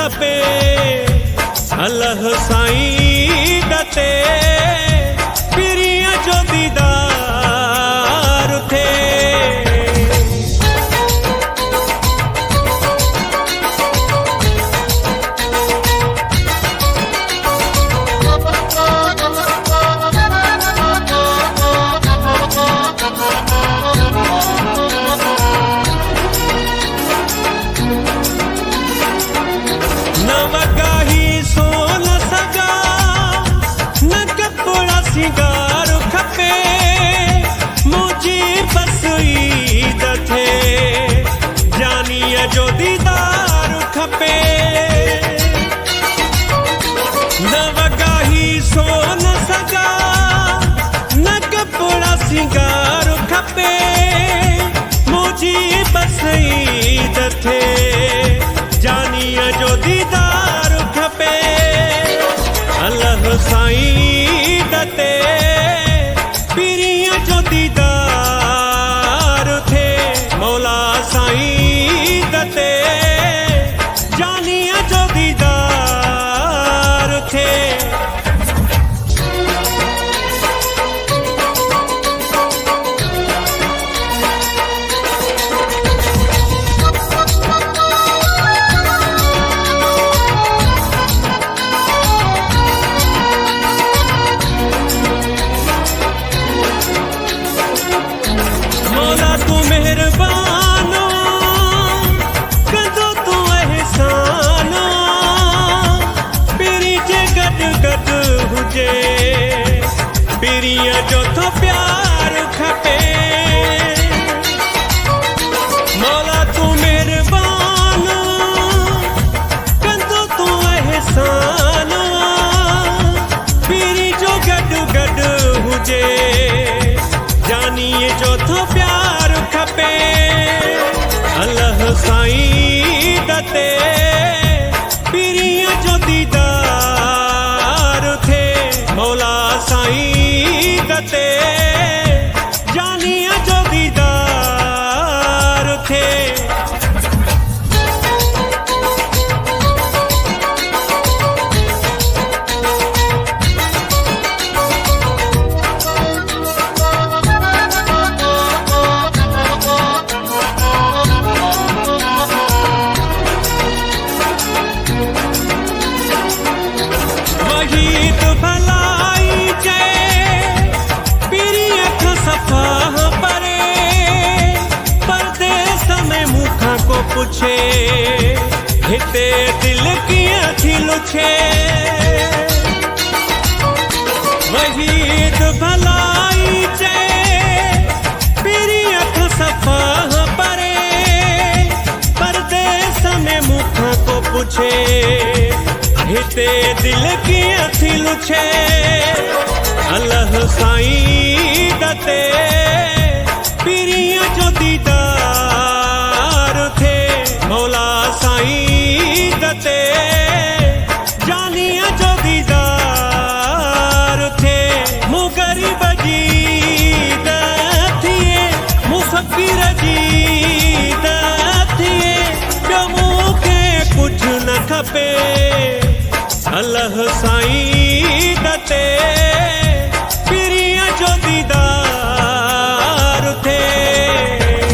खपे अल्लाह साईं दते पिरिया जो दीदार थे। सिंगार खपे मुझे बस ईद थे जानिए जो दीदार खपे न वगाही सोन सगा न कपड़ा सिंगार खपे मुझे बस ईद थे जानिए जो दीदार खपे अल्लाह साईं दते पिरिया जो दीदार थे मौला साईं दते जानिया जो दीदार थे। मेहरबानो कदों तू एहसानो पिरी जे गड गड हुजे पिरिया जो तो प्यार खपे मौला तू मेहरबानो कदों तू एहसानो पिरी जो गड गड हुजे जानिए जो तो प्यार खपे अल्लाह साईं दते पिरिया जो दीदार थे मौला साईं दते जानिया जो दीदार थे। भलाई जय पिरिया खो सफा परे परदेस में मुखा को पूछे हिते दिल किया थी लुछे वहीद भलाई जय पिरिया खो सफा परे परदेस में मुखा को पूछे हिते दिल की अथी लुछे अल्लाह साईं दते पिरिया जो दीदार थे मौला साईं दते जानिया जो दीदार थे मु गरीब जी दथिए मु फकीर जी दथिए जो मुखे कुछ न खपे अल्लाह साईं